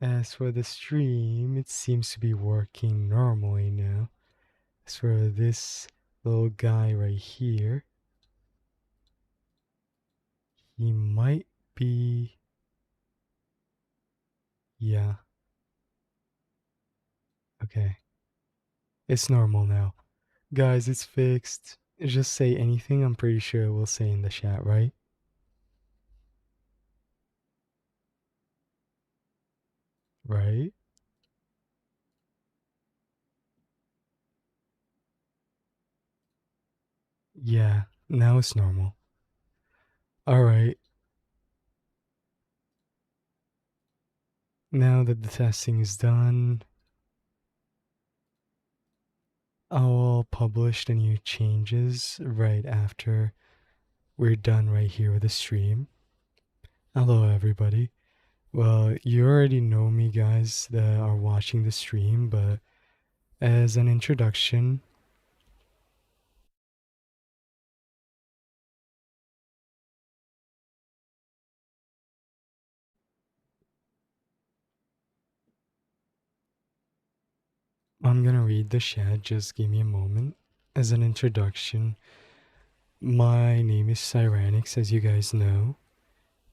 As for the stream, it seems to be working normally now. As for this little guy right here, he might be. Yeah, okay. It's normal now. Guys, it's fixed. Just say anything, I'm pretty sure it will say in the chat, right? Right? Yeah, now it's normal. Alright, now that the testing is done, I'll publish the new changes right after we're done right here with the stream. Hello, everybody. Well, you already know me, guys, that are watching the stream, but as an introduction, I'm gonna read the chat, just give me a moment. As an introduction, my name is Cyranix, as you guys know,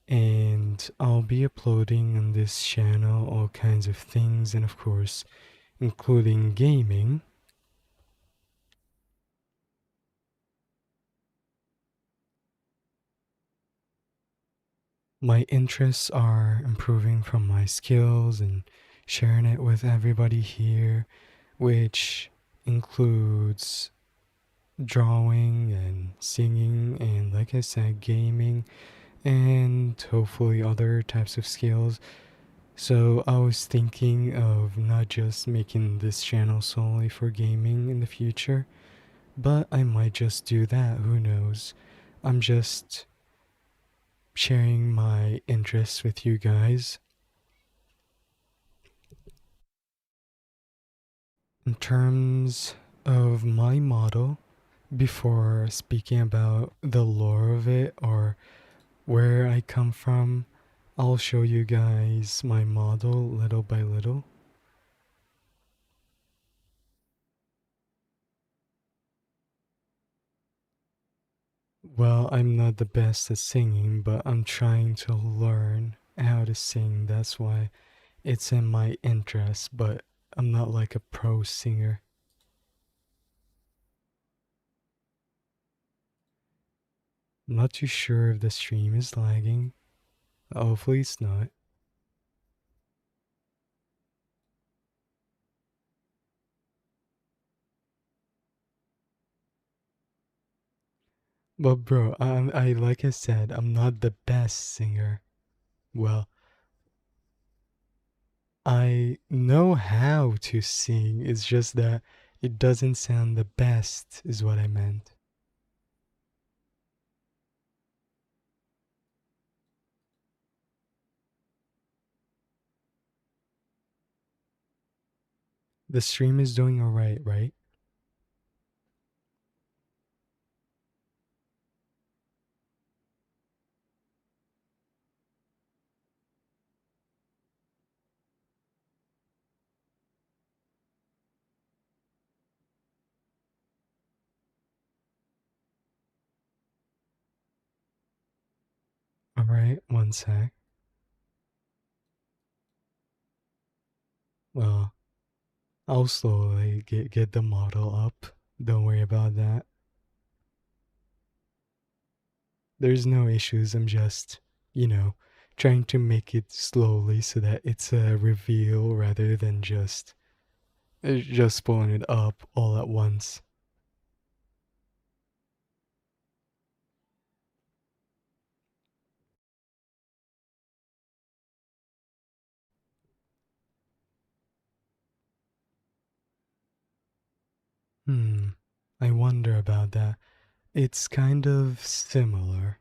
and I'll be uploading on this channel all kinds of things, and of course, including gaming. My interests are improving from my skills and sharing it with everybody here, which includes drawing and singing and, like I said, gaming and hopefully other types of skills. So I was thinking of not just making this channel solely for gaming in the future, but I might just do that, who knows. I'm just sharing my interests with you guys. In terms of my model, before speaking about the lore of it or where I come from, I'll show you guys my model little by little. Well, I'm not the best at singing, but I'm trying to learn how to sing. That's why it's in my interest, but I'm not like a pro singer. I'm not too sure if the stream is lagging. Hopefully it's not. But bro, I like I said, I'm not the best singer. Well, I know how to sing. It's just that it doesn't sound the best, is what I meant. The stream is doing alright, right? Alright, one sec. Well, I'll slowly get the model up. Don't worry about that. There's no issues. I'm just, you know, trying to make it slowly so that it's a reveal rather than just pulling it up all at once. I wonder about that. It's kind of similar.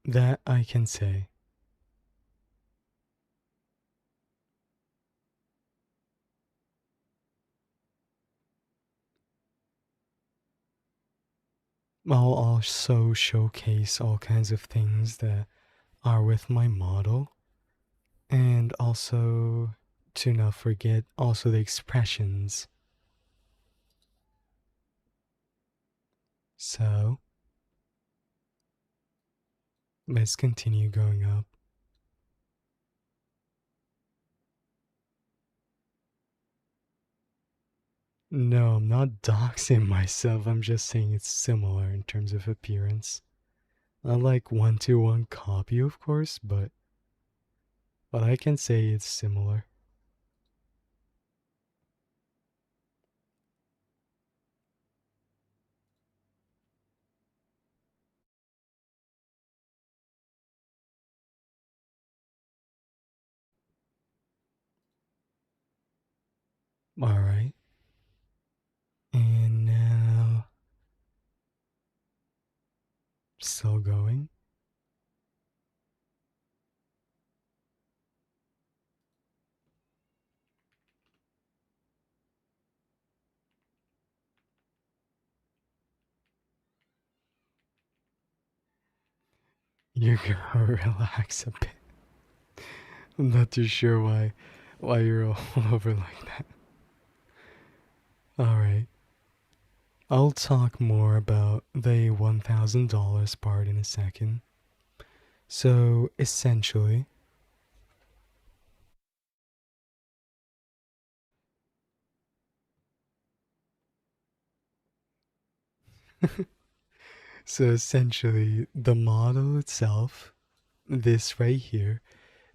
That I can say. I'll also showcase all kinds of things that are with my model, and I'll also, to not forget, also the expressions. So, let's continue going up. No, I'm not doxing myself. I'm just saying it's similar in terms of appearance. Not like one-to-one copy, of course, but I can say it's similar. All right. And now, still going. You gotta relax a bit. I'm not too sure why you're all over like that. All right. I'll talk more about the $1,000 part in a second. So essentially, the model itself, this right here,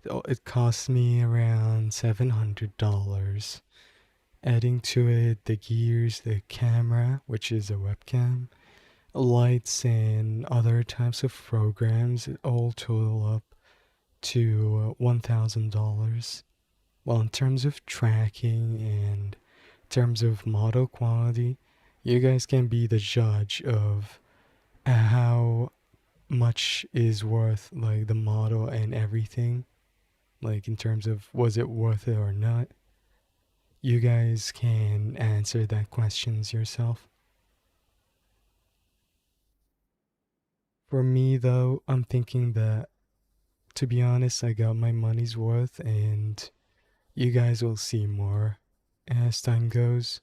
it cost me around $700. Adding to it the gears, the camera, which is a webcam, lights, and other types of programs, it all total up to $1,000. Well, in terms of tracking and in terms of model quality, you guys can be the judge of how much is worth like the model and everything. Like in terms of was it worth it or not. You guys can answer that questions yourself. For me though, I'm thinking that to be honest, I got my money's worth and you guys will see more as time goes.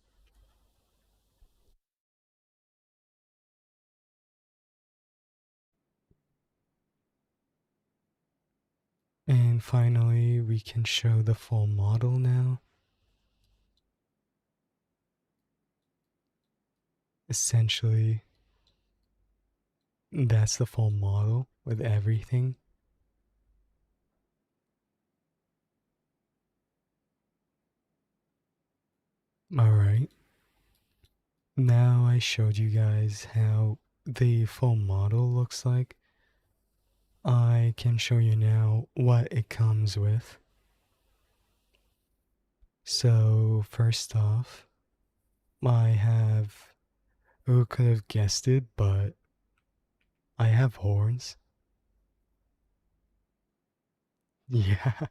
And finally, we can show the full model now. Essentially, that's the full model with everything. Alright, now I showed you guys how the full model looks like. I can show you now what it comes with. So, first off, I have, who could have guessed it, but I have horns. Yeah,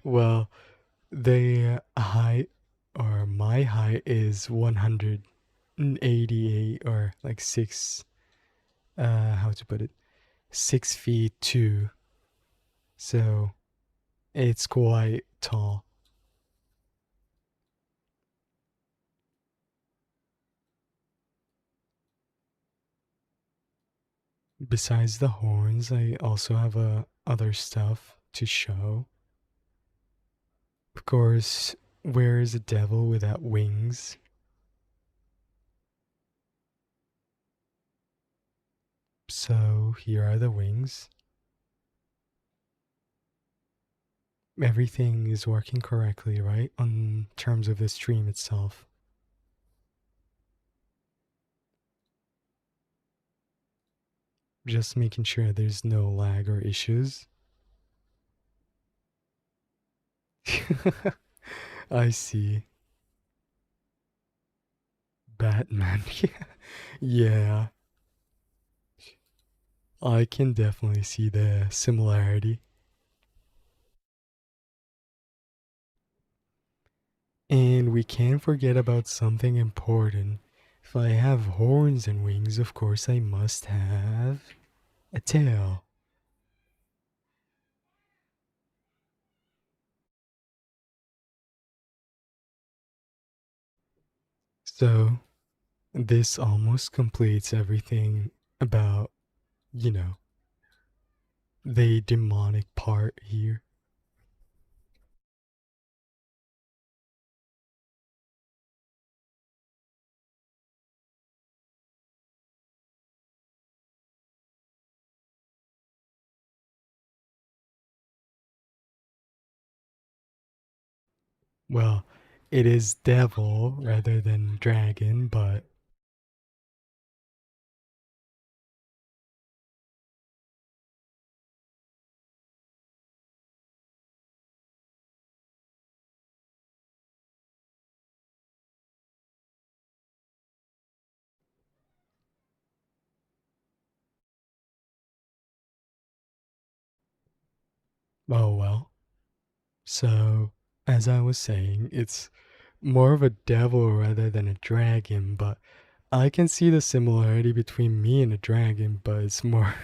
well, the height or my height is 188 or like 6, how to put it, 6 feet 2. So it's quite tall. Besides the horns, I also have other stuff to show. Of course, where is a devil without wings? So here are the wings. Everything is working correctly, right? On terms of the stream itself. Just making sure there's no lag or issues. I see. Batman. Yeah, I can definitely see the similarity. And we can't forget about something important. If I have horns and wings, of course I must have a tail. So, this almost completes everything about, you know, the demonic part here. Well, it is devil rather than dragon, but oh well. So, as I was saying, it's more of a devil rather than a dragon, but I can see the similarity between me and a dragon, but it's more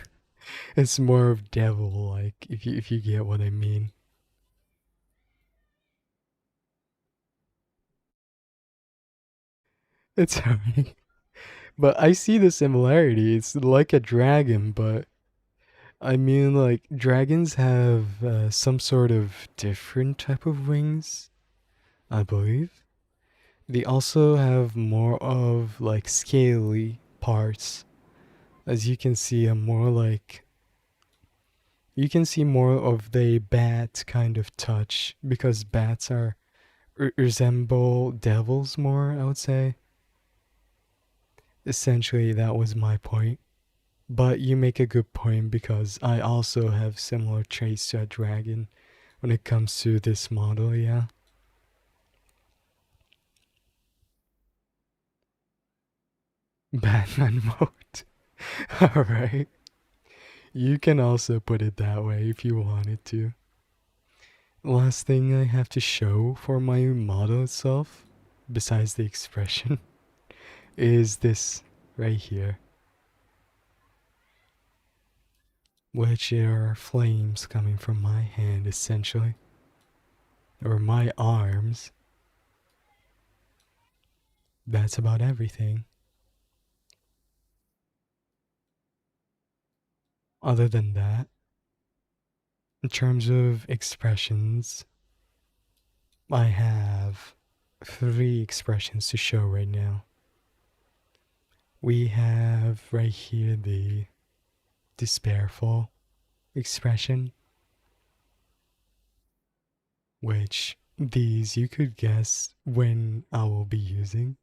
it's more of devil like if you get what I mean. It's alright. But I see the similarity. It's like a dragon, but I mean like dragons have some sort of different type of wings, I believe. They also have more of like scaly parts. As you can see, a more like you can see more of the bat kind of touch because bats are resemble devils more, I would say. Essentially, that was my point. But you make a good point because I also have similar traits to a dragon when it comes to this model, yeah. Batman mode. Alright. You can also put it that way if you wanted to. Last thing I have to show for my model itself, besides the expression, is this right here, which are flames coming from my hand essentially, or my arms. That's about everything. Other than that, in terms of expressions, I have three expressions to show right now. We have right here the despairful expression, which these you could guess when I will be using.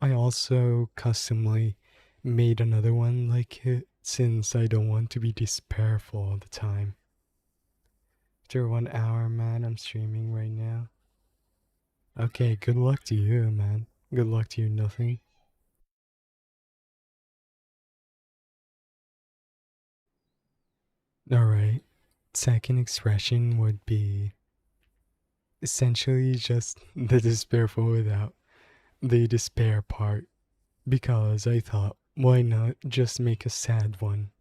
I also customly made another one like it since I don't want to be despairful all the time. After 1 hour, man, I'm streaming right now. Okay, good luck to you, man. Good luck to you, nothing. Alright. Second expression would be essentially just the despairful without the despair part. Because I thought, why not just make a sad one?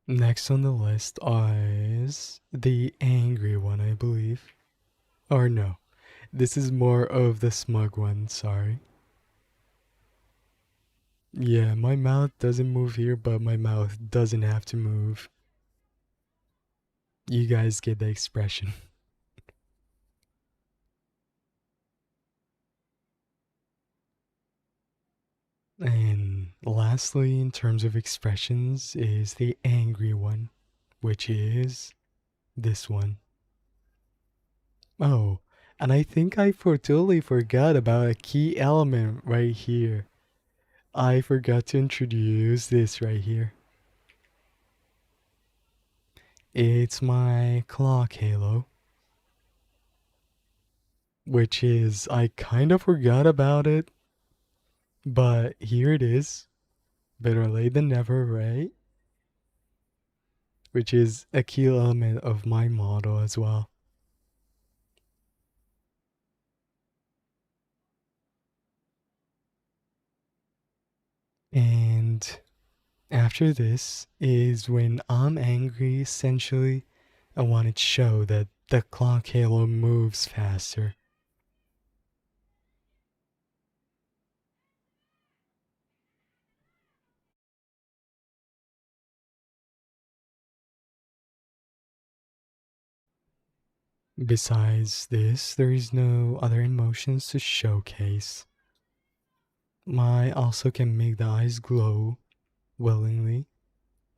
Next on the list is the angry one, I believe. Or no, this is more of the smug one, sorry. Yeah, my mouth doesn't move here, but my mouth doesn't have to move. You guys get the expression. And lastly, in terms of expressions, is the angry one, which is this one. Oh, and I think I totally forgot about a key element right here. I forgot to introduce this right here. It's my clock halo, which is, I kind of forgot about it, but here it is. Better late than never, right? Which is a key element of my model as well. And after this is when I'm angry, essentially, I wanted to show that the clock halo moves faster. Besides this, there is no other emotions to showcase. I also can make the eyes glow willingly.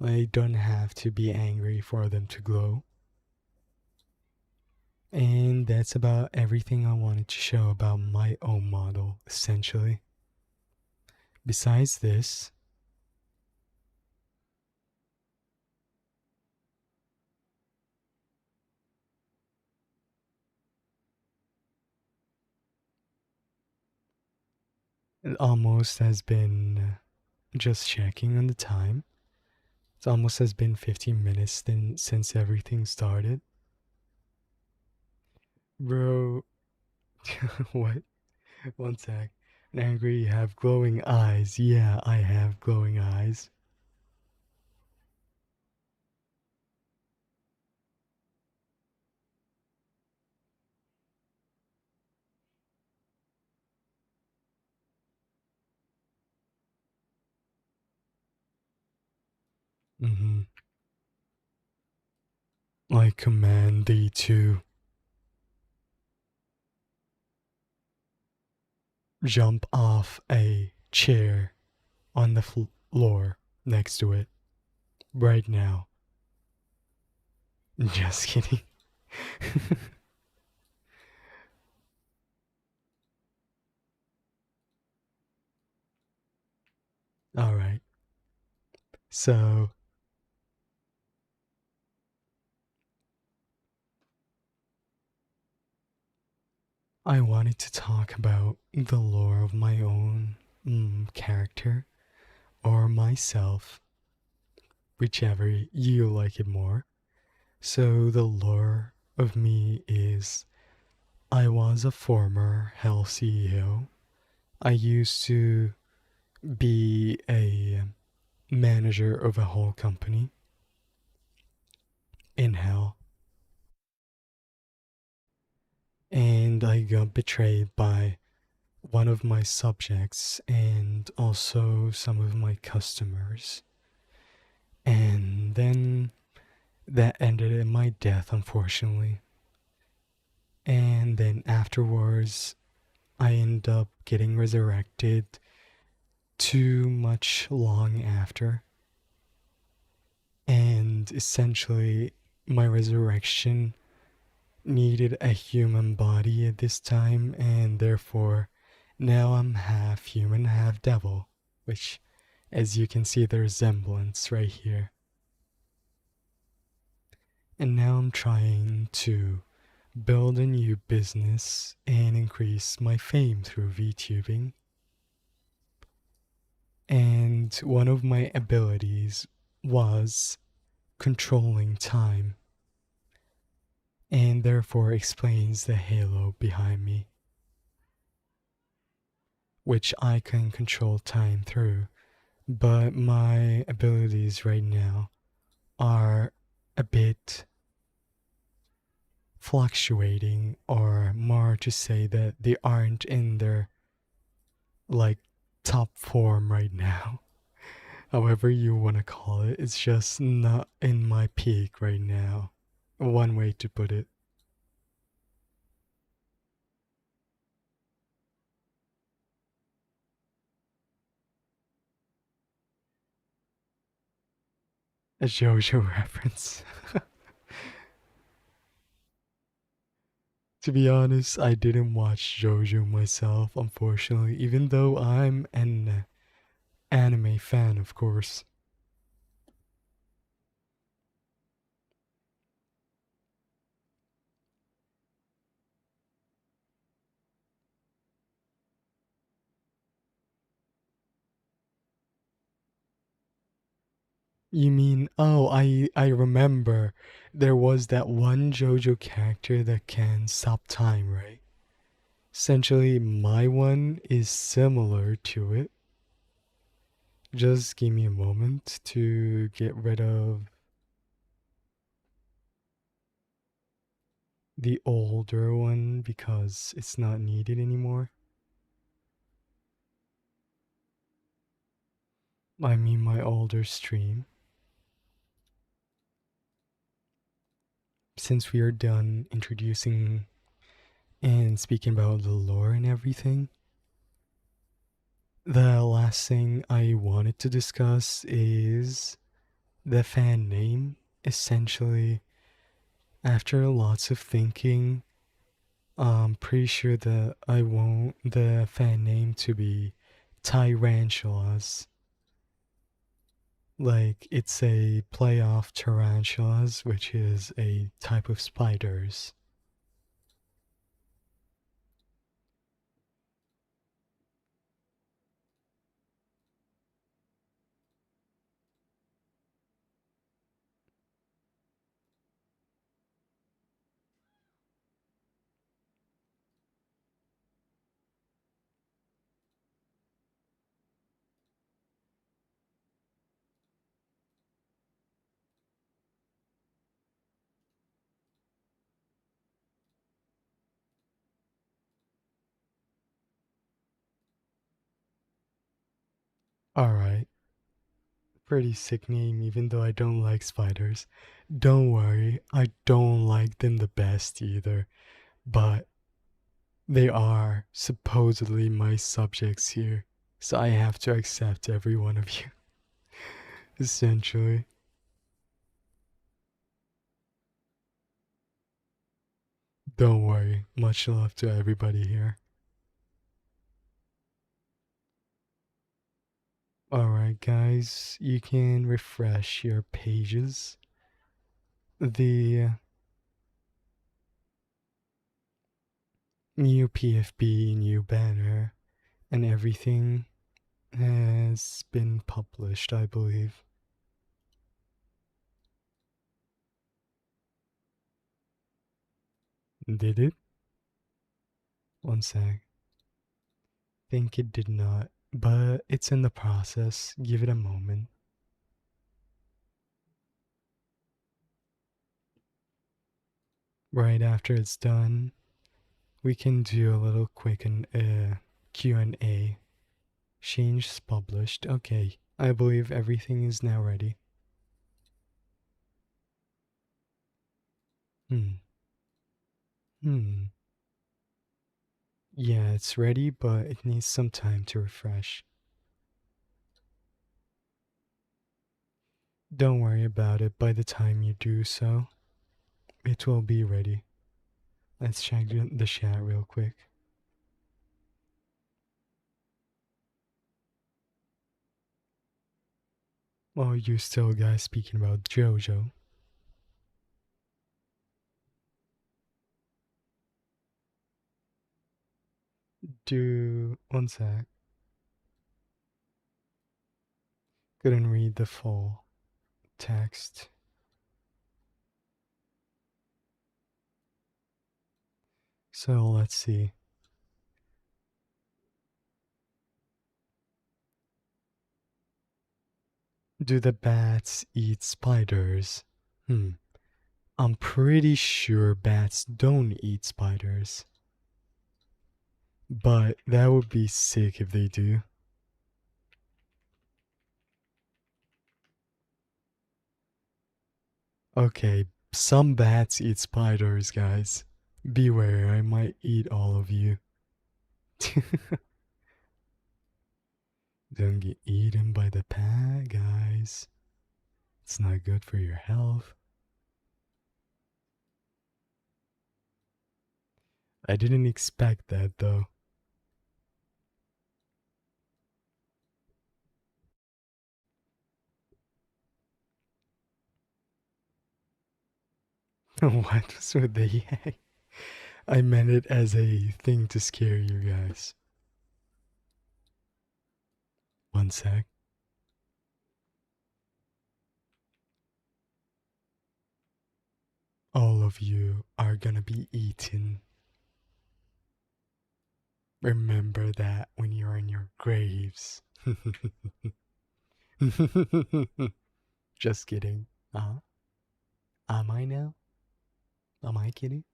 I don't have to be angry for them to glow. And that's about everything I wanted to show about my own model, essentially. Besides this, it almost has been just checking on the time. It almost has been 15 minutes since everything started. Bro, what? One sec. Angry, you have glowing eyes. Yeah, I have glowing eyes. Mm-hmm. I command thee to jump off a chair on the floor next to it right now. Just kidding. Alright, so I wanted to talk about the lore of my own character or myself, whichever you like it more. So, the lore of me is I was a former Hell CEO. I used to be a manager of a whole company in Hell, and I got betrayed by one of my subjects and also some of my customers. And then that ended in my death, unfortunately. And then afterwards, I end up getting resurrected too much long after. And essentially, my resurrection needed a human body at this time, and therefore, now I'm half human, half devil, which, as you can see, the resemblance right here. And now I'm trying to build a new business and increase my fame through VTubing. And one of my abilities was controlling time, and therefore explains the halo behind me, which I can control time through. But my abilities right now are a bit fluctuating, or more to say that they aren't in their like top form right now. However you want to call it, it's just not in my peak right now. One way to put it. A JoJo reference. To be honest, I didn't watch JoJo myself, unfortunately, even though I'm an anime fan, of course. You mean, oh, I remember there was that one JoJo character that can stop time, right? Essentially, my one is similar to it. Just give me a moment to get rid of the older one because it's not needed anymore. I mean, my older stream. Since we are done introducing and speaking about the lore and everything, the last thing I wanted to discuss is the fan name. Essentially, after lots of thinking, I'm pretty sure that I want the fan name to be Tyrantulas. Like, it's a play off tarantulas, which is a type of spiders. Alright, pretty sick name, even though I don't like spiders. Don't worry, I don't like them the best either, but they are supposedly my subjects here, so I have to accept every one of you, essentially. Don't worry, much love to everybody here. Alright, guys, you can refresh your pages. The new PFB, new banner, and everything has been published, I believe. Did it? One sec. Think it did not, but it's in the process. Give it a moment. Right after it's done, we can do a little quick and Q&A. Changes published. Okay, I believe everything is now ready. Hmm. Hmm. Yeah, it's ready, but it needs some time to refresh. Don't worry about it. By the time you do so, it will be ready. Let's check the chat real quick. Oh, you still guys speaking about JoJo. Do one sec. Couldn't read the full text. So let's see. Do the bats eat spiders? I'm pretty sure bats don't eat spiders. But that would be sick if they do. Okay, some bats eat spiders, guys. Beware, I might eat all of you. Don't get eaten by the pat, guys. It's not good for your health. I didn't expect that though. What was with the yak? I meant it as a thing to scare you guys. One sec. All of you are gonna be eaten. Remember that when you're in your graves. Just kidding. Am I now? Am I kidding?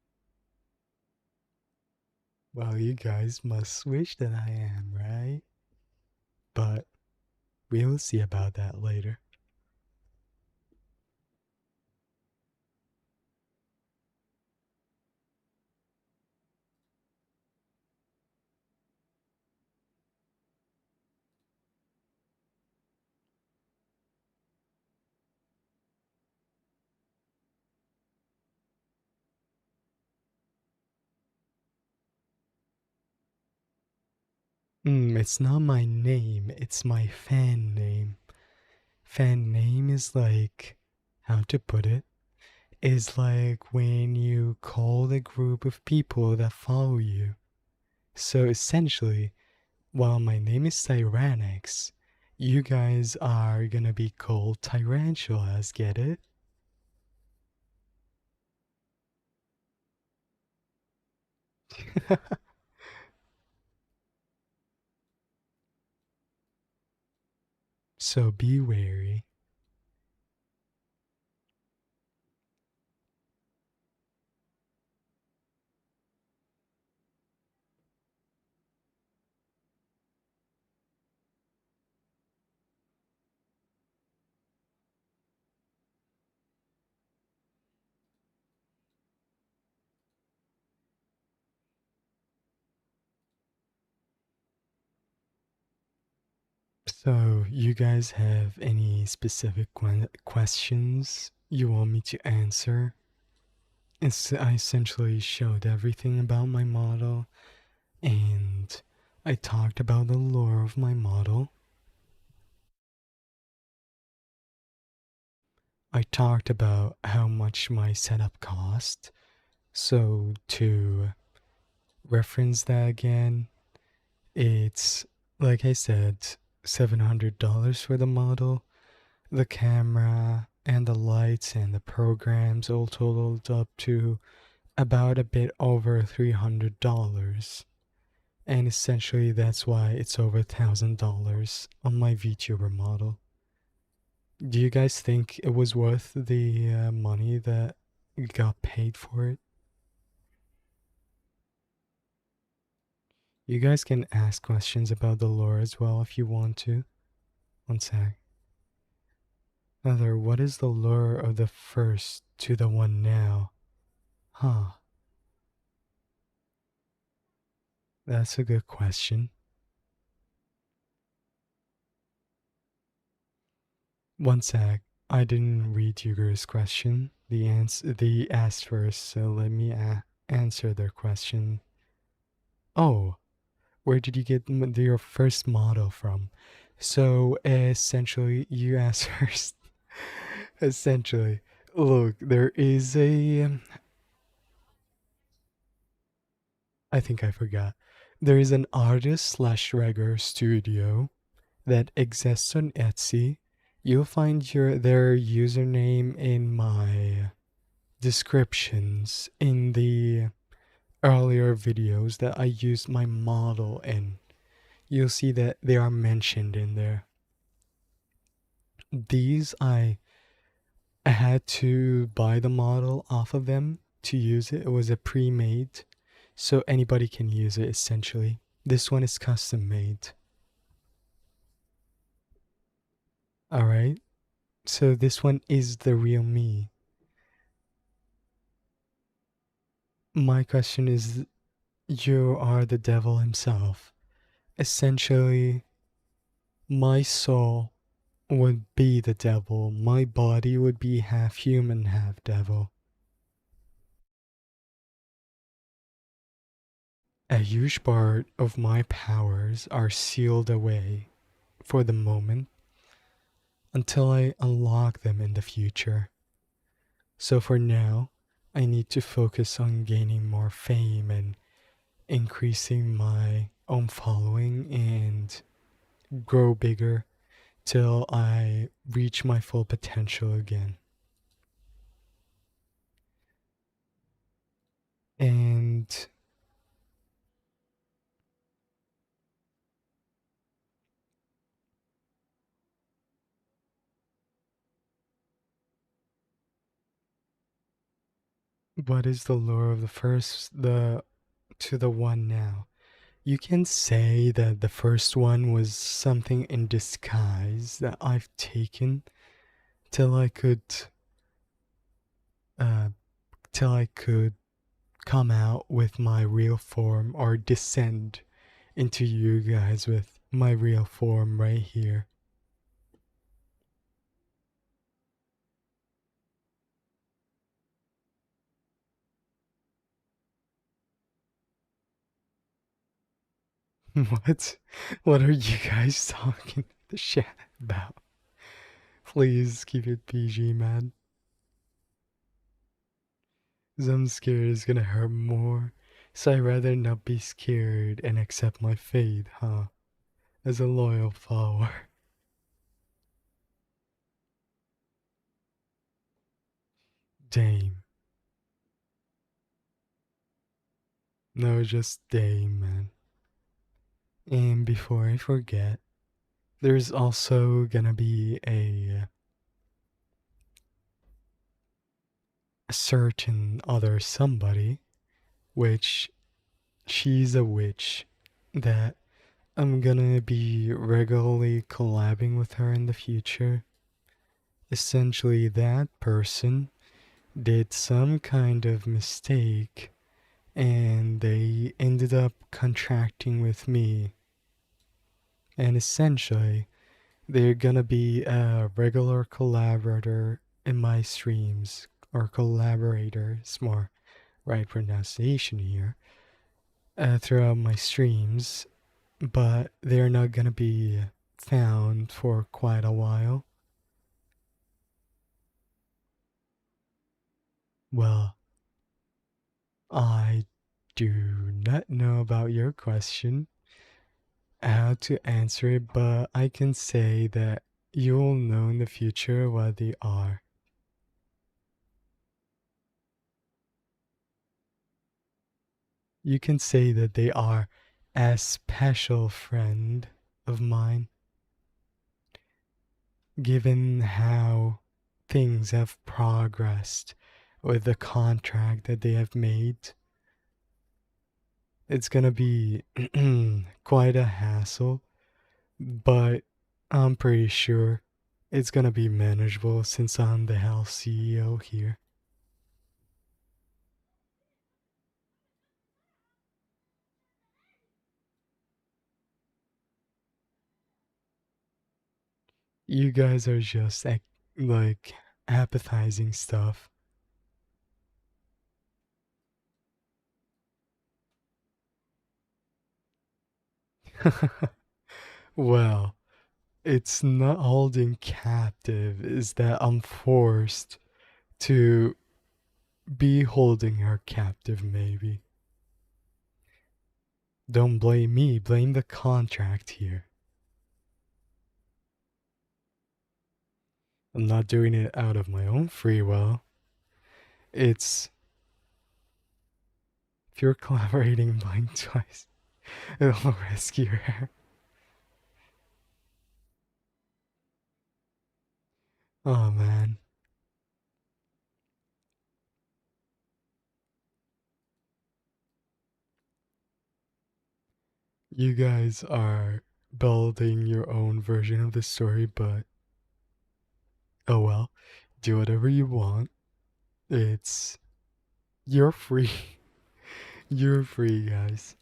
Well, you guys must wish that I am, right? But we will see about that later. It's not my name, it's my fan name. Fan name is like, how to put it, is like when you call the group of people that follow you. So essentially, while my name is Tyrannex, you guys are gonna be called Tyrantulas, get it? So be wary. So, you guys have any specific questions you want me to answer? I essentially showed everything about my model, and I talked about the lore of my model. I talked about how much my setup cost. So, to reference that again, it's like I said, $700 for the model, the camera, and the lights and the programs all totaled up to about a bit over $300. And essentially, that's why it's over $1,000 on my VTuber model. Do you guys think it was worth the money that you got paid for it? You guys can ask questions about the lore as well if you want to. One sec. Another, what is the lure of the first to the one now? Huh, that's a good question. One sec, I didn't read Yuger's question. They asked first, so let me answer their question. Oh, where did you get your first model from? So essentially, you asked first. Essentially, look, there is a. I think I forgot. There is an artist slash rigger studio that exists on Etsy. You'll find their username in my descriptions in the earlier videos that I used my model in. You'll see that they are mentioned in there. These I had to buy the model off of them to use it. It was a pre-made, so anybody can use it essentially. This one is custom made. Alright, so this one is the real me. My question is, you are the devil himself. Essentially, my soul would be the devil. My body would be half human, half devil. A huge part of my powers are sealed away for the moment until I unlock them in the future. So for now, I need to focus on gaining more fame and increasing my own following and grow bigger till I reach my full potential again. And what is the lore of the first? The to the one now. You can say that the first one was something in disguise that I've taken till I could uh till I could come out with my real form or descend into you guys with my real form right here. What? What are you guys talking the shit about? Please keep it PG, man. 'Cause I'm scared it's gonna hurt more. So I'd rather not be scared and accept my fate, huh? As a loyal follower. Dame. No, just Dame, man. And before I forget, there's also gonna be a certain other somebody, which she's a witch that I'm gonna be regularly collabing with her in the future. Essentially, that person did some kind of mistake and they ended up contracting with me. And essentially, they're gonna be a regular collaborator in my streams, or collaborator is more right pronunciation here, throughout my streams, but they're not gonna be found for quite a while. Well, I do not know about your question, how to answer it, but I can say that you'll know in the future what they are. You can say that they are a special friend of mine, given how things have progressed with the contract that they have made. It's gonna be quite a hassle, but I'm pretty sure it's gonna be manageable since I'm the hell CEO here. You guys are just like appetizing stuff. Well, it's not holding captive, is that I'm forced to be holding her captive, maybe. Don't blame me, blame the contract here. I'm not doing it out of my own free will. It's if you're collaborating blind twice, it'll rescue her. Oh man. You guys are building your own version of the story, but oh well. Do whatever you want. It's you're free. You're free, guys.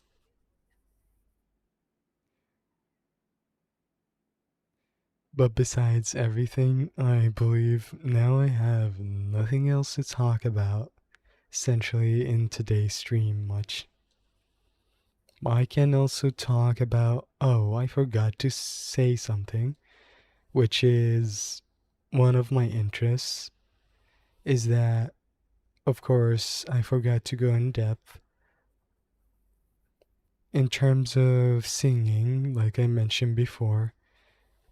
But besides everything, I believe now I have nothing else to talk about, essentially, in today's stream much. I can also talk about, oh, I forgot to say something, which is one of my interests, is that, of course, I forgot to go in depth. In terms of singing, like I mentioned before,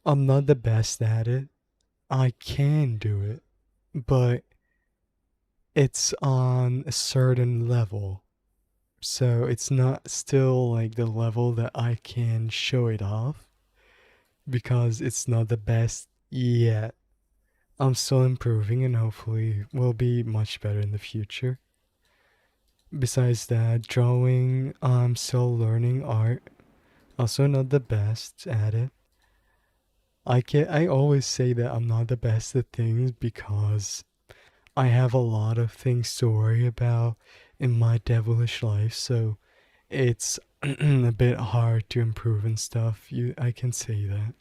I'm not the best at it. I can do it, but it's on a certain level. So it's not still like the level that I can show it off because it's not the best yet. I'm still improving and hopefully will be much better in the future. Besides that, drawing, I'm still learning art. Also not the best at it. I always say that I'm not the best at things because I have a lot of things to worry about in my devilish life, so it's a bit hard to improve and stuff. I can say that.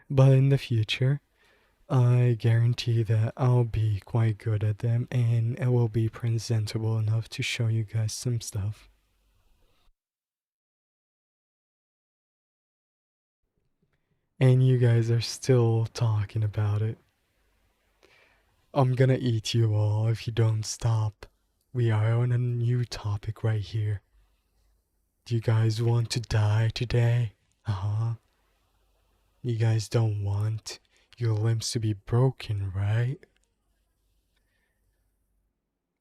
But in the future, I guarantee that I'll be quite good at them and it will be presentable enough to show you guys some stuff. And you guys are still talking about it. I'm gonna eat you all if you don't stop. We are on a new topic right here. Do you guys want to die today? Uh huh. You guys don't want your limbs to be broken, right?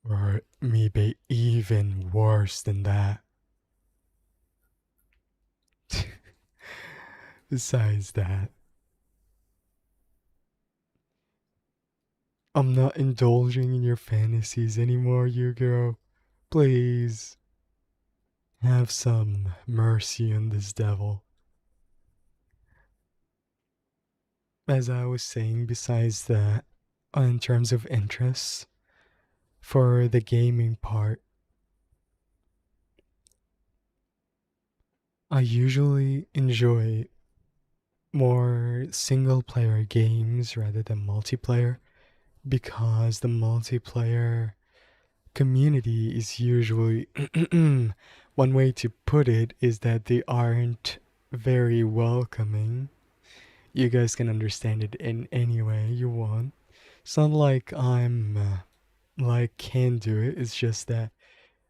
Or maybe even worse than that. Besides that, I'm not indulging in your fantasies anymore, you girl. Please have some mercy on this devil. As I was saying, besides that, in terms of interests, for the gaming part, I usually enjoy more single player games rather than multiplayer because the multiplayer community is usually one way to put it is that they aren't very welcoming. You guys can understand it in any way you want. It's not like I'm like can do it. It's just that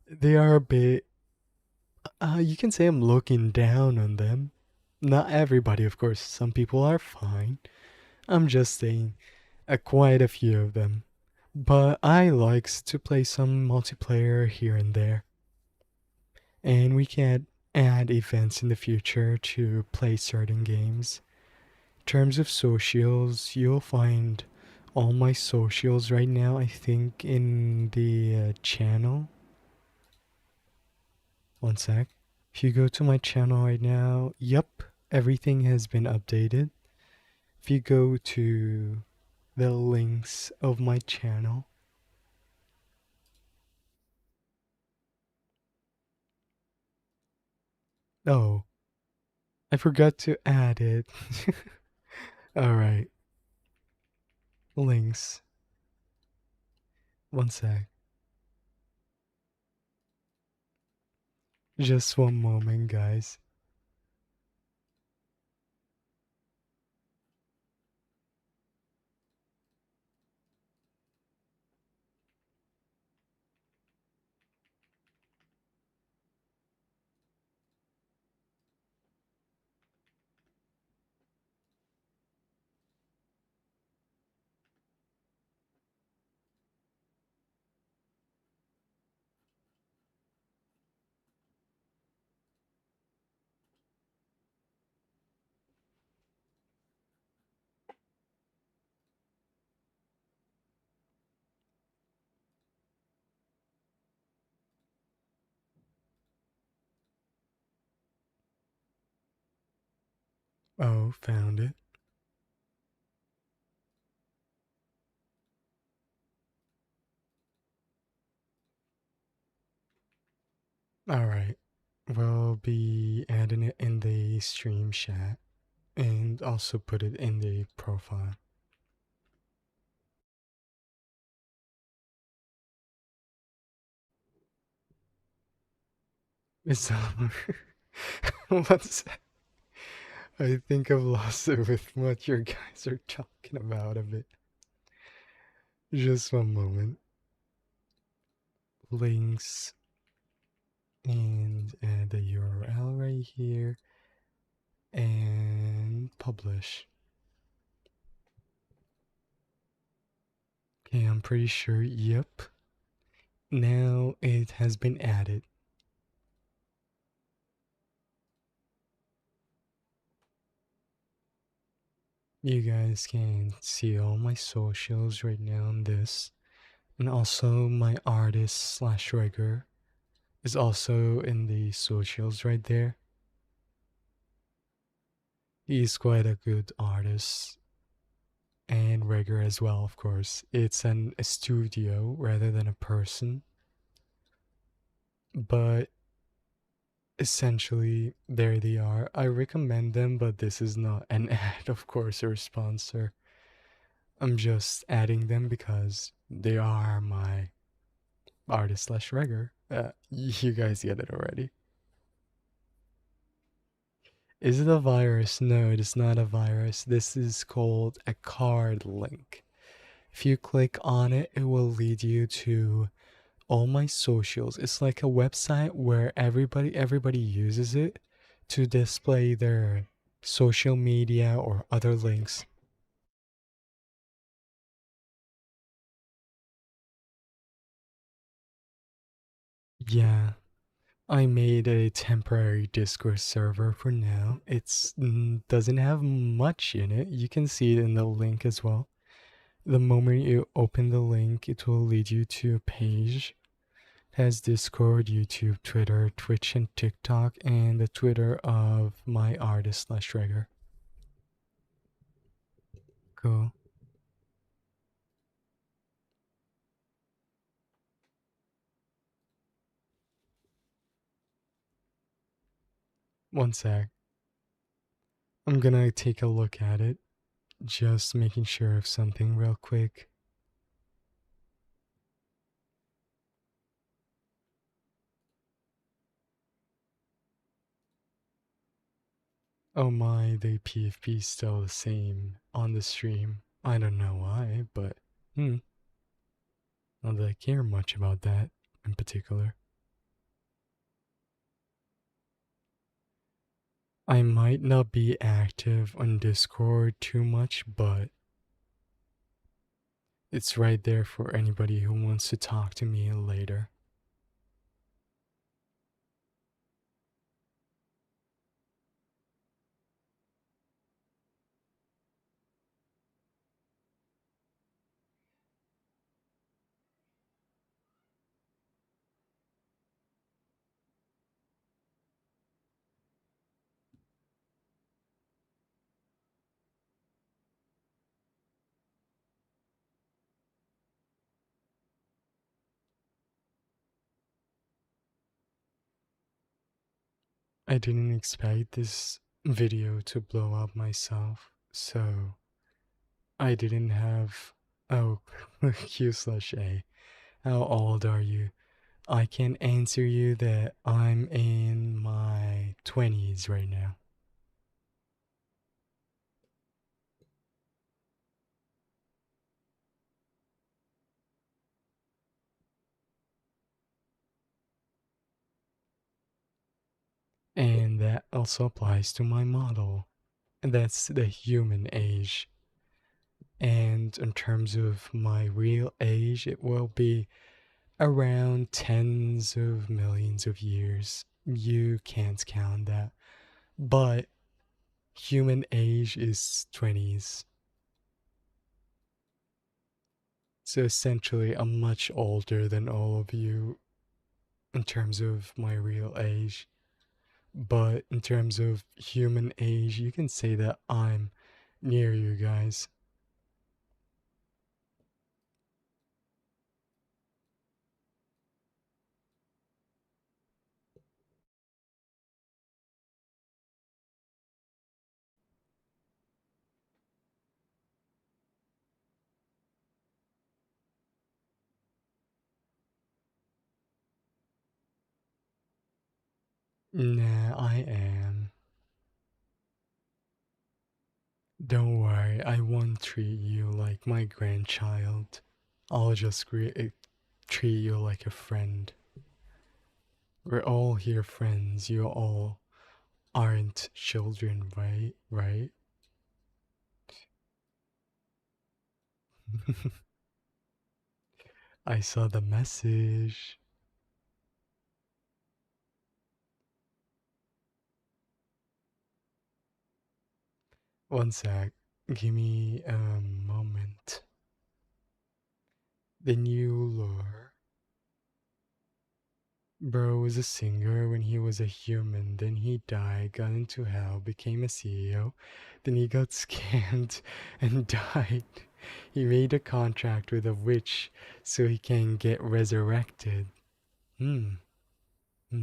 they are a bit. You can say I'm looking down on them. Not everybody, of course. Some people are fine. I'm just saying, quite a few of them. But I likes to play some multiplayer here and there, and we can add events in the future to play certain games. In terms of socials, you'll find all my socials right now, I think, in the channel. One sec. If you go to my channel right now, yep, everything has been updated. If you go to the links of my channel, oh, I forgot to add it. Alright, links. One sec. Just one moment, guys. Oh, found it. Alright, we'll be adding it in the stream chat and also put it in the profile. It's what's I think I've lost it with what your guys are talking about a bit. Just one moment. Links and add the URL right here and publish. Okay, I'm pretty sure, yep. Now it has been added. You guys can see all my socials right now on this, and also my artist slash rigger is also in the socials right there. He's quite a good artist and rigger as well, of course. It's a studio rather than a person, but essentially, there they are. I recommend them, but this is not an ad, of course, or sponsor. I'm just adding them because they are my artist slash rigger. You guys get it already. Is it a virus? No, it is not a virus. This is called a card link. If you click on it, it will lead you to all my socials. It's like a website where everybody uses it to display their social media or other links. Yeah, I made a temporary Discord server for now. It's doesn't have much in it. You can see it in the link as well. The moment you open the link, it will lead you to a page. It has Discord, YouTube, Twitter, Twitch, and TikTok, and the Twitter of my artist slash rigger. Cool. One sec. I'm gonna take a look at it. Just making sure of something real quick. Oh my, the PFP is still the same on the stream. I don't know why, but not that I care much about that in particular. I might not be active on Discord too much, but it's right there for anybody who wants to talk to me later. I didn't expect this video to blow up myself, so I didn't have. Oh, Q slash A. How old are you? I can answer you that I'm in my 20s right now. And that also applies to my model. And that's the human age. And in terms of my real age, it will be around tens of millions of years. You can't count that. But human age is 20s. So essentially, I'm much older than all of you in terms of my real age. But in terms of human age, you can say that I'm near you guys. Nah, I am. Don't worry, I won't treat you like my grandchild. I'll just treat you like a friend. We're all here friends. You all aren't children, right? Right? I saw the message. One sec. Give me a moment. The new lure. Bro was a singer when he was a human, then he died, got into hell, became a CEO, then he got scammed and died. He made a contract with a witch so he can get resurrected. Hmm.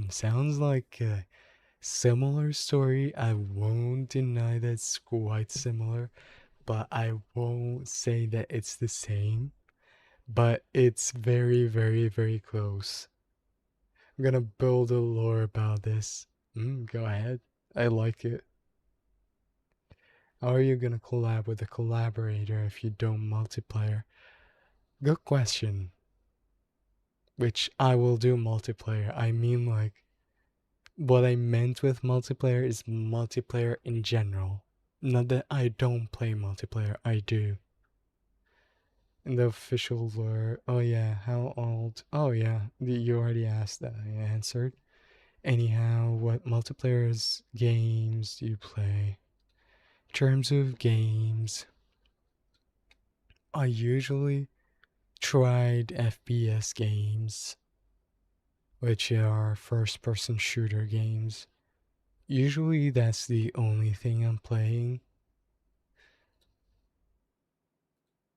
Sounds like a similar story. I won't deny that it's quite similar, but I won't say that it's the same. But it's very, very, very close. I'm gonna build a lore about this. Go ahead. I like it. How are you gonna collab with a collaborator if you don't multiplayer? Good question. Which I will do multiplayer. I mean, like, what I meant with multiplayer is multiplayer in general. Not that I don't play multiplayer, I do. In the official lore, oh yeah, how old? Oh yeah, you already asked that. I answered. Anyhow, what multiplayer games do you play? In terms of games, I usually tried FPS games, which are first person shooter games. Usually that's the only thing I'm playing.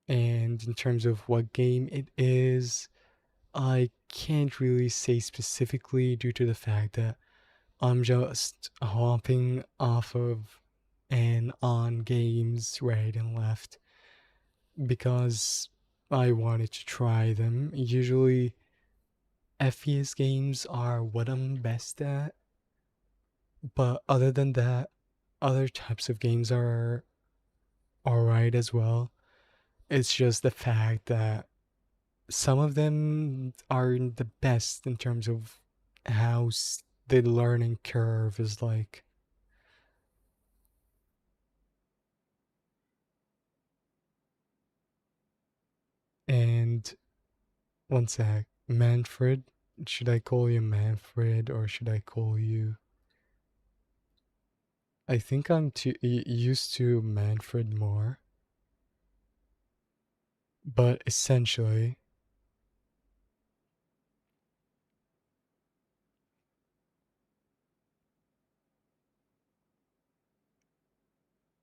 And in terms of what game it is, I can't really say specifically due to the fact that I'm just hopping off of and on games right and left because I wanted to try them. Usually, FPS games are what I'm best at, but other than that, other types of games are alright as well. It's just the fact that some of them aren't the best in terms of how the learning curve is like. And one sec, Manfred. Should I call you Manfred or should I call you? I think I'm too used to Manfred more, but essentially,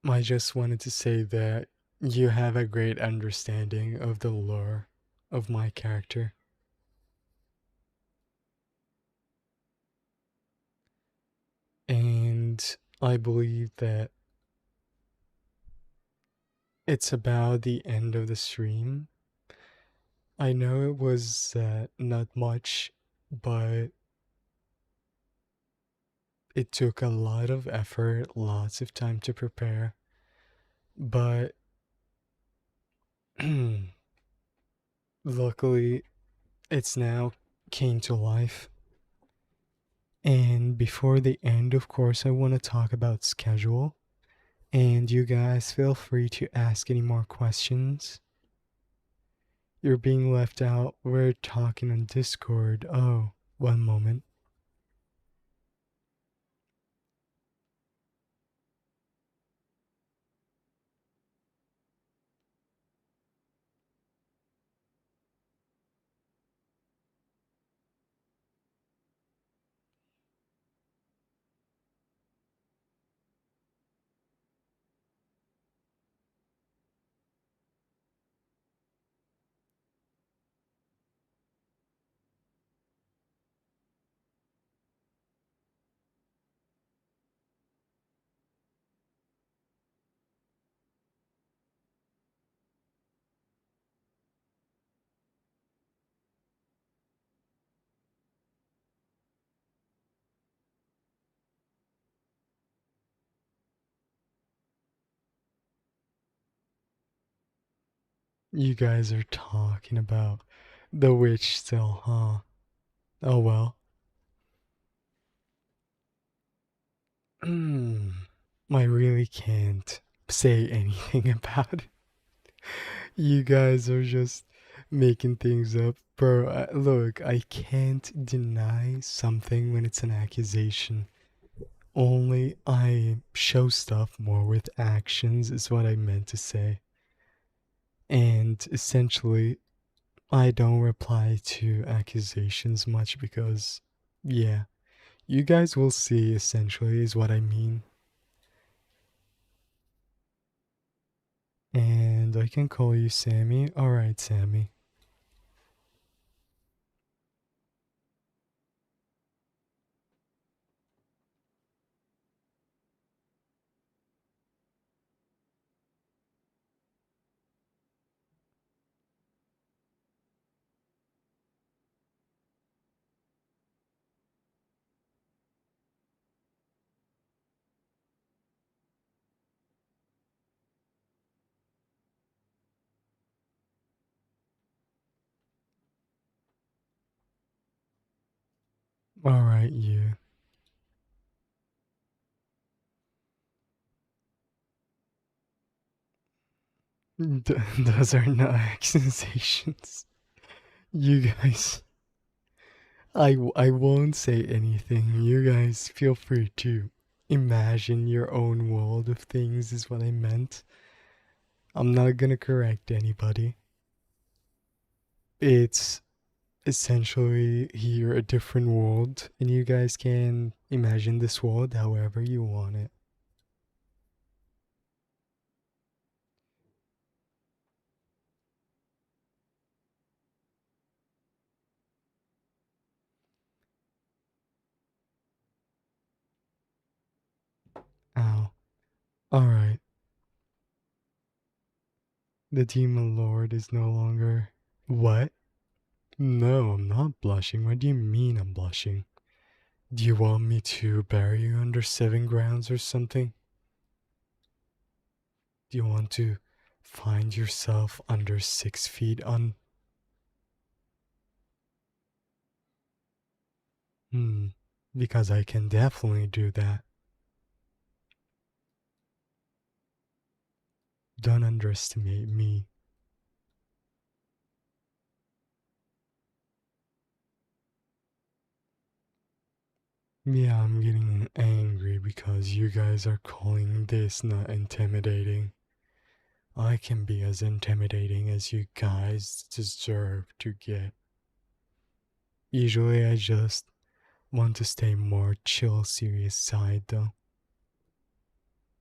I just wanted to say that you have a great understanding of the lore of my character. And I believe that it's about the end of the stream. I know it was not much, but it took a lot of effort, lots of time to prepare. But luckily, it's now came to life. And before the end, of course, I want to talk about schedule. And you guys feel free to ask any more questions. You're being left out. We're talking on Discord. Oh, one moment. You guys are talking about the witch still, huh? Oh well. I really can't say anything about it. You guys are just making things up. Bro, look, I can't deny something when it's an accusation. Only I show stuff more with actions, is what I meant to say. And essentially, I don't reply to accusations much because Yeah, you guys will see essentially, is what I mean. And I can call you Sammy. Alright, Sammy. Alright, you. Those are not accusations. You guys. I won't say anything. You guys feel free to imagine your own world of things, is what I meant. I'm not gonna correct anybody. It's essentially here a different world, and you guys can imagine this world however you want it. Ow. Alright. The Demon Lord is no longer. What? No, I'm not blushing. What do you mean I'm blushing? Do you want me to bury you under 7 grounds or something? Do you want to find yourself under 6 feet on? Hmm, because I can definitely do that. Don't underestimate me. Yeah, I'm getting angry because you guys are calling this not intimidating. I can be as intimidating as you guys deserve to get. Usually I just want to stay more chill, serious side though.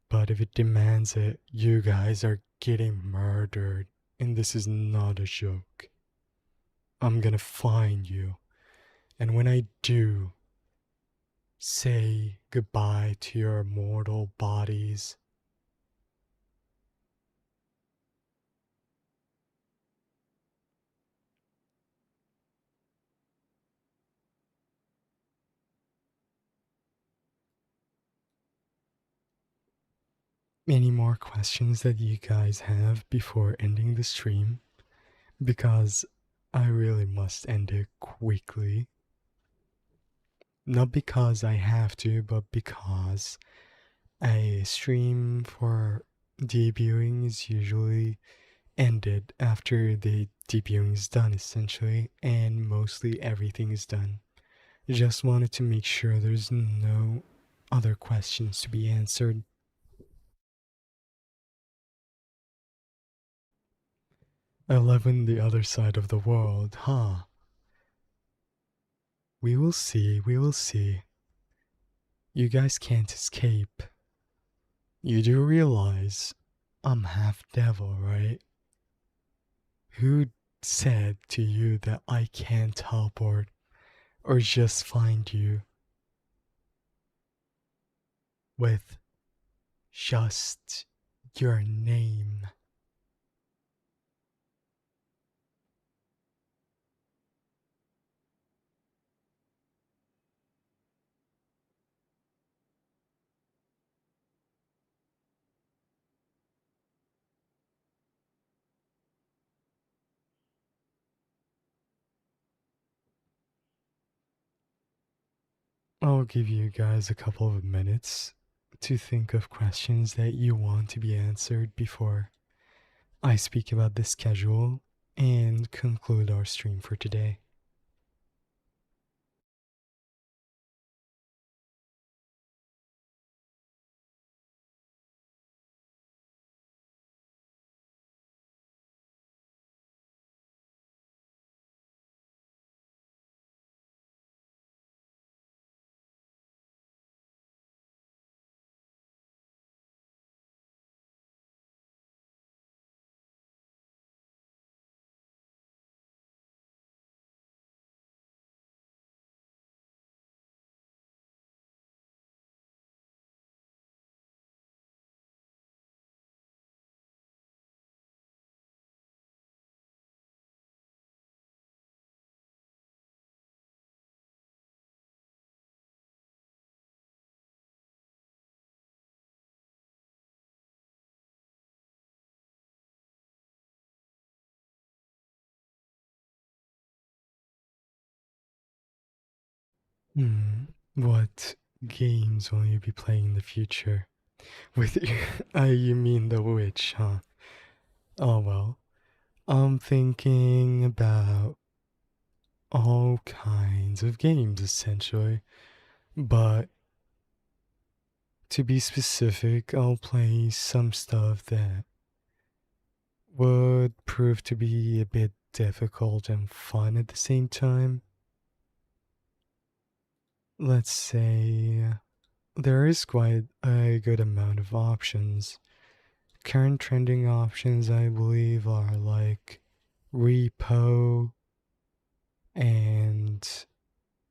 But if it demands it, you guys are getting murdered, and this is not a joke. I'm gonna find you, and when I do, say goodbye to your mortal bodies. Any more questions that you guys have before ending the stream? Because I really must end it quickly. Not because I have to, but because a stream for debuting is usually ended after the debuting is done, essentially, and mostly everything is done. Just wanted to make sure there's no other questions to be answered. I live in the other side of the world, huh? We will see, we will see. You guys can't escape. You do realize I'm half devil, right? Who said to you that I can't teleport or just find you with just your name? I'll give you guys a couple of minutes to think of questions that you want to be answered before I speak about the schedule and conclude our stream for today. Hmm. What games will you be playing in the future? With you mean The Witch, huh? Oh well. I'm thinking about all kinds of games essentially, but to be specific, I'll play some stuff that would prove to be a bit difficult and fun at the same time. Let's say there is quite a good amount of options. Current trending options, I believe, are like Repo, and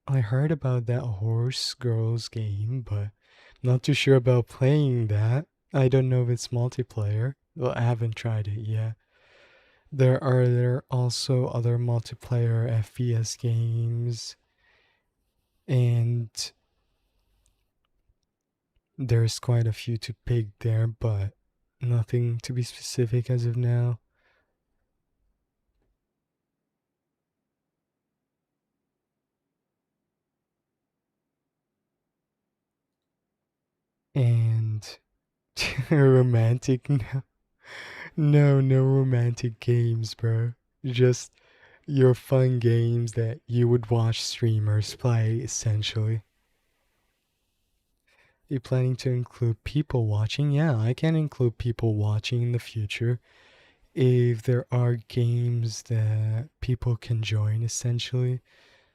I heard about that Horse Girls game, but not too sure about playing that. I don't know if it's multiplayer. Well, I haven't tried it yet. There also other multiplayer FPS games, and there's quite a few to pick there, but nothing to be specific as of now. And romantic, no, no romantic games, bro. Just your fun games that you would watch streamers play, essentially. You planning to include people watching? Yeah, I can include people watching in the future. If there are games that people can join, essentially,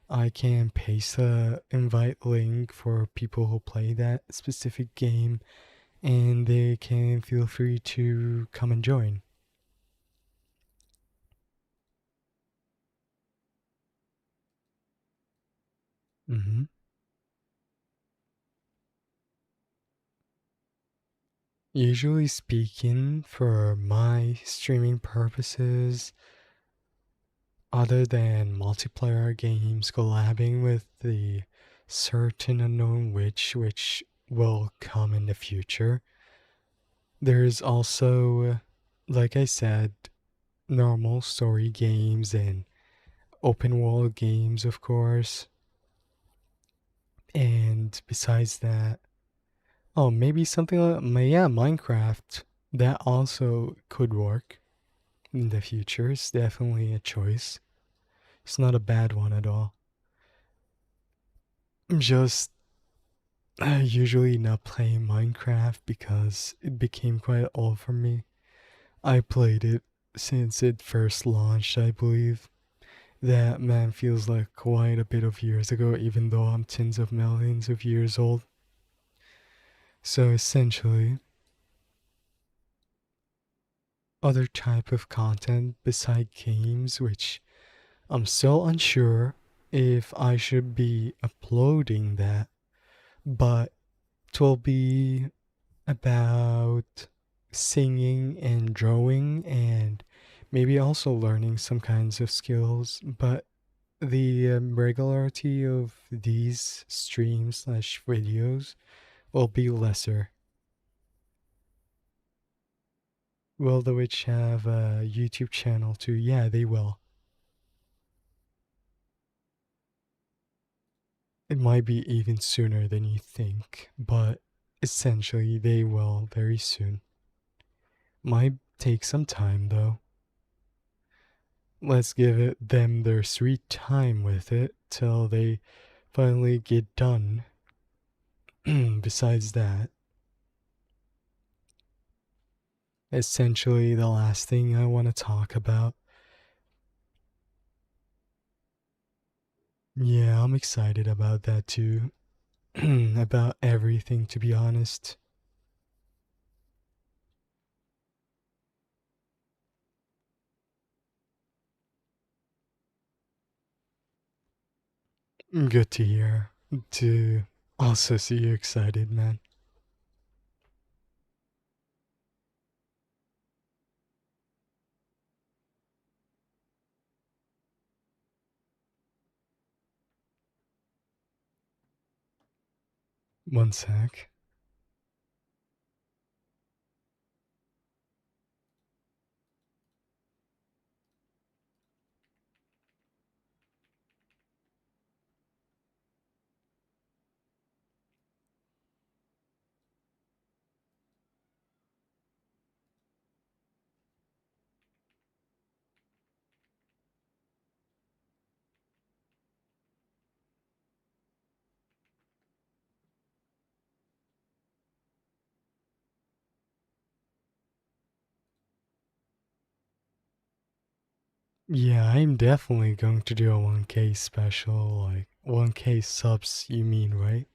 I can paste a invite link for people who play that specific game, and they can feel free to come and join. Hmm. Usually speaking, for my streaming purposes, other than multiplayer games collabing with the certain unknown which will come in the future, there's also, like I said, normal story games and open world games, of course. And besides that, oh, maybe something like, yeah, Minecraft. That also could work in the future. It's definitely a choice. It's not a bad one at all. I'm just usually not playing Minecraft because it became quite old for me. I played it since it first launched, I believe. That man feels like quite a bit of years ago, even though I'm tens of millions of years old. So essentially, other type of content beside games, which I'm still unsure if I should be uploading that, but it will be about singing and drawing and maybe also learning some kinds of skills, but the regularity of these streams slash videos will be lesser. Will the Witch have a YouTube channel too? Yeah, they will. It might be even sooner than you think, but essentially they will very soon. Might take some time though. Let's give them their sweet time with it till they finally get done. Besides that, essentially the last thing I want to talk about. Yeah, I'm excited about that too. About everything, to be honest. Good to hear. To also see you excited, man. One sec. Yeah, I'm definitely going to do a 1K special, like 1K subs, you mean, right?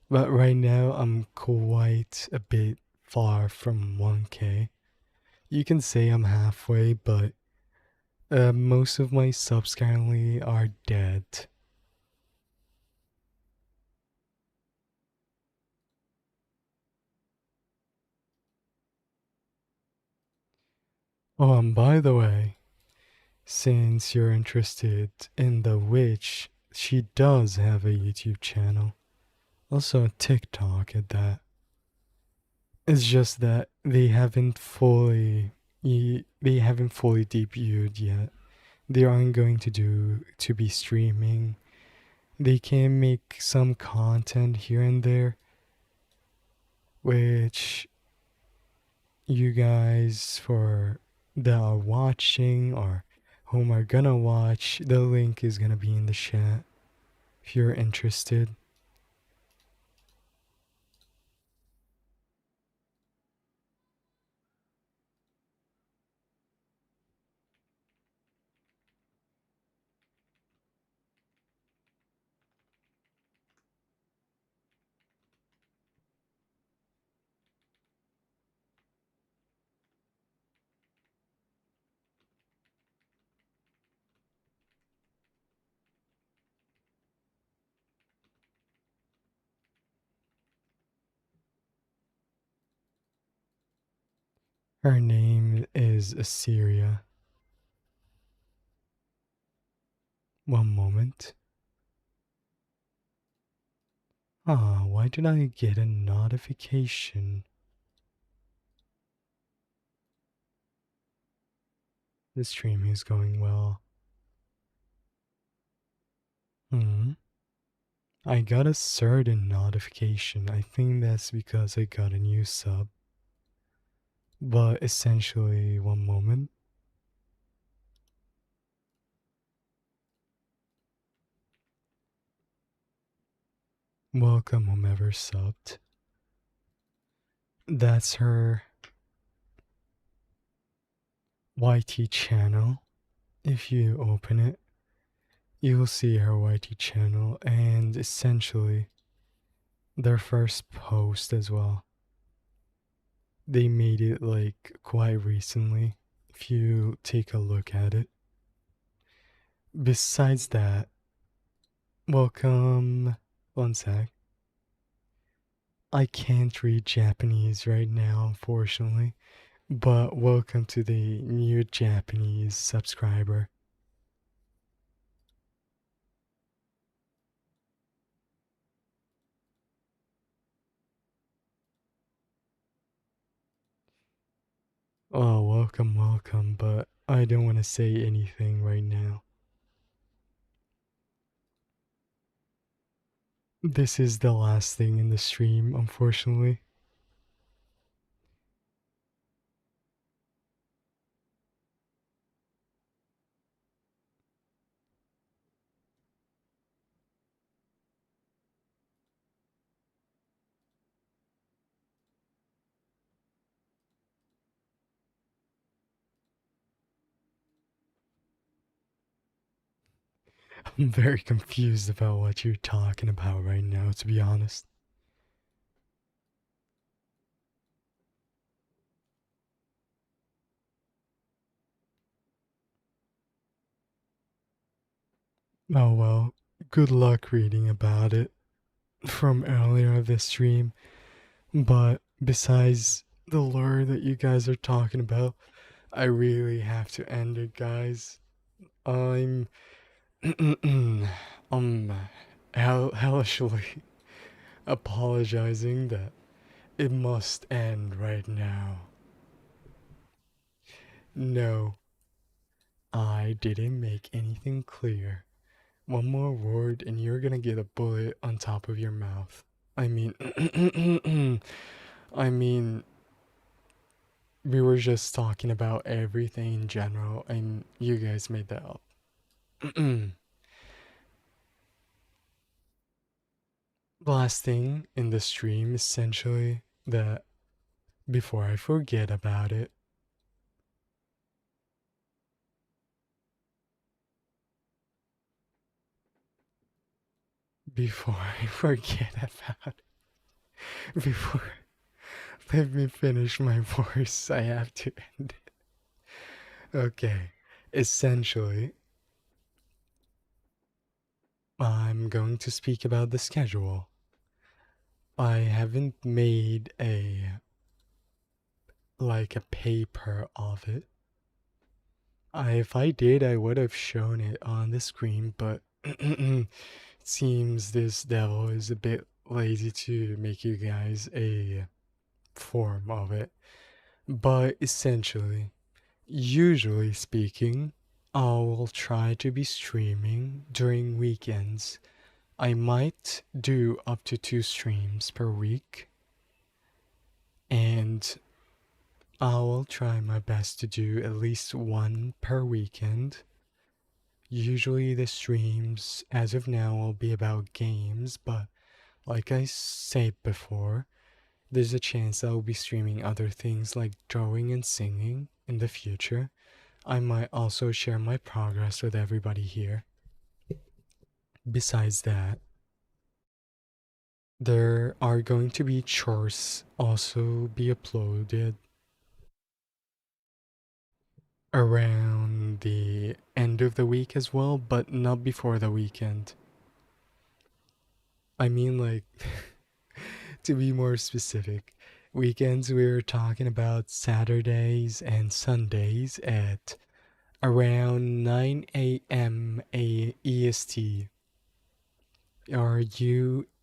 But right now, I'm quite a bit far from 1K. You can say I'm halfway, but most of my subs currently are dead. Oh, and by the way, since you're interested in the witch, she does have a YouTube channel. Also a TikTok at that. It's just that they haven't fully debuted yet. They aren't going to be streaming. They can make some content here and there, which you guys for that are watching or whom are gonna watch, the link is gonna be in the chat if you're interested. Her name is Assyria. One moment. Ah, why did I get a notification? The stream is going well. Hmm. I got a certain notification. I think that's because I got a new sub. But essentially, one moment. Welcome, whomever subbed. That's her YT channel. If you open it, you'll see her YT channel and essentially their first post as well. They made it like quite recently, if you take a look at it. Besides that, welcome. One sec. I can't read Japanese right now, unfortunately, but welcome to the new Japanese subscriber. Oh, welcome, welcome, but I don't want to say anything right now. This is the last thing in the stream, unfortunately. I'm very confused about what you're talking about right now, to be honest. Oh well, good luck reading about it from earlier this stream. But besides the lore that you guys are talking about, I really have to end it, guys. I'm um hellishly apologizing that it must end right now. No, I didn't make anything clear. One more word and you're gonna get a bullet on top of your mouth. I mean, I mean, we were just talking about everything in general, and you guys made that up. Last thing in the stream, essentially, that before I forget about it, before I forget about before let me finish my voice. I have to end it. Okay. Essentially, I'm going to speak about the schedule. I haven't made a paper of it. If I did, I would have shown it on the screen, but it seems this devil is a bit lazy to make you guys a form of it. But essentially, usually speaking, I will try to be streaming during weekends. I might do up to 2 streams per week, and I will try my best to do at least one per weekend. Usually, the streams, as of now, will be about games, but like I said before, there's a chance I'll be streaming other things like drawing and singing in the future. I might also share my progress with everybody here. Besides that, there are going to be chores also be uploaded around the end of the week as well, but not before the weekend. I mean, like, to be more specific, weekends we're talking about Saturdays and Sundays at around 9 a.m. EST, or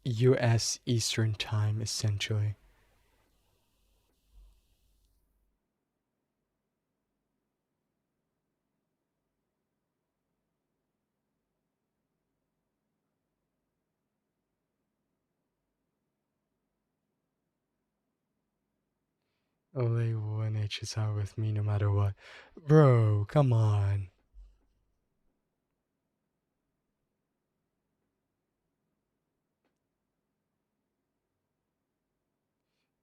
US Eastern Time, essentially. Only one H's out with me no matter what. Bro, come on.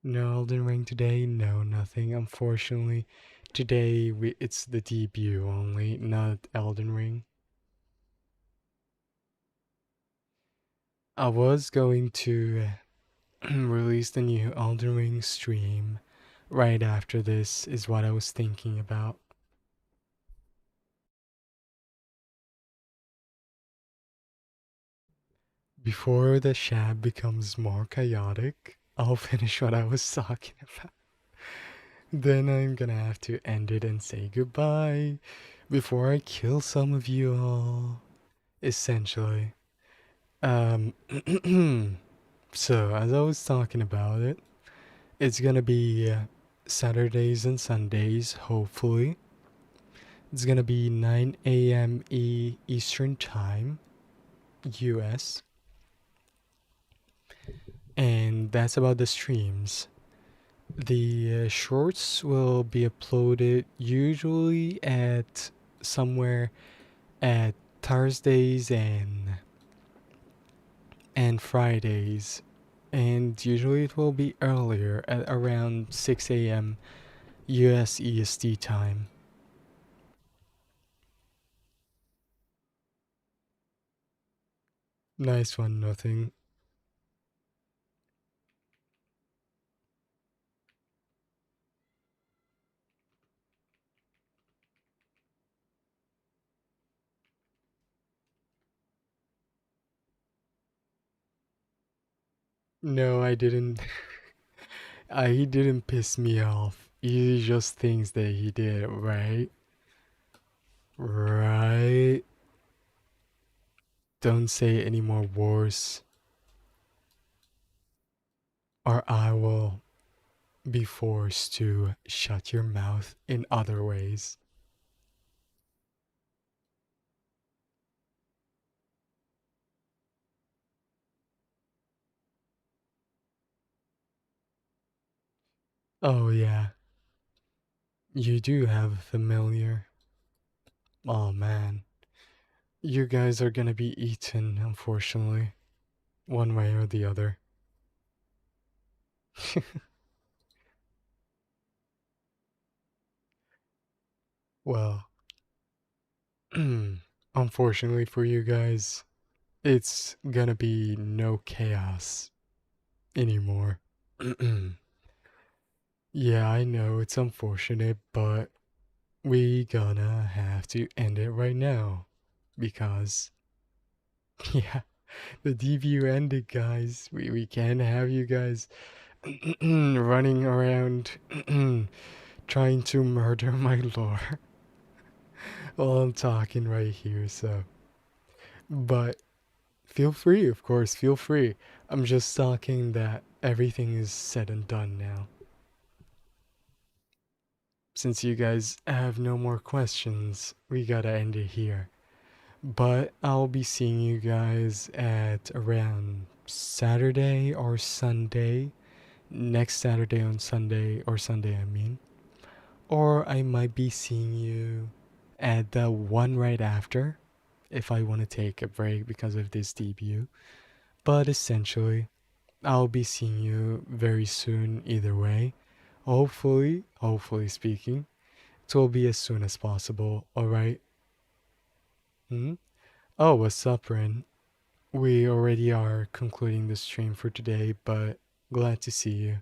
No Elden Ring today? No, nothing. Unfortunately, today it's the debut only, not Elden Ring. I was going to release the new Elden Ring stream right after this, is what I was thinking about. Before the shab becomes more chaotic, I'll finish what I was talking about. Then I'm gonna have to end it and say goodbye before I kill some of you all. Essentially. Um, so as I was talking about it, it's gonna be Saturdays and Sundays, hopefully. It's gonna be 9 a.m. Eastern Time, US. And that's about the streams. The shorts will be uploaded usually at somewhere at Thursdays and Fridays, and usually it will be earlier at around 6 a.m. US EST time. Nice one, nothing. No, I didn't. He didn't piss me off. He just thinks that he did, right? Right? Don't say any more words, or I will be forced to shut your mouth in other ways. Oh, yeah, you do have a familiar. Oh, man. You guys are gonna be eaten, unfortunately, one way or the other. Well, unfortunately for you guys, it's gonna be no chaos anymore. Yeah, I know it's unfortunate, but we gonna have to end it right now because yeah, the DVU ended, guys. We can't have you guys running around trying to murder my lore while I'm talking right here. So, but feel free, of course, feel free. I'm just talking that everything is said and done now. Since you guys have no more questions, we gotta end it here. But I'll be seeing you guys at around Saturday or Sunday. Next Saturday on Sunday, or Sunday, I mean. Or I might be seeing you at the one right after if I want to take a break because of this debut. But essentially, I'll be seeing you very soon either way. Hopefully speaking, it will be as soon as possible, alright? Hmm? Oh, what's up, Ren? We already are concluding the stream for today, but glad to see you.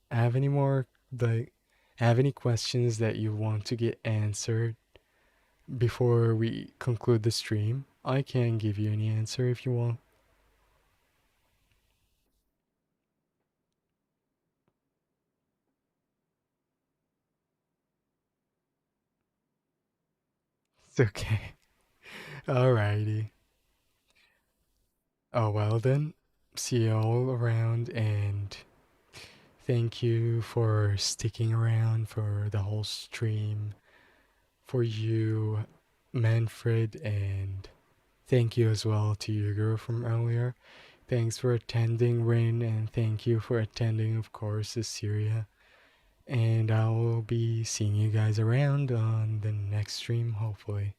Have any more, like, have any questions that you want to get answered before we conclude the stream? I can give you any answer if you want. It's okay. Alrighty. Oh, well then. See you all around, and thank you for sticking around for the whole stream. For you, Manfred, and thank you as well to your girl from earlier. Thanks for attending, Rin, and thank you for attending, of course, Assyria. And I'll be seeing you guys around on the next stream, hopefully.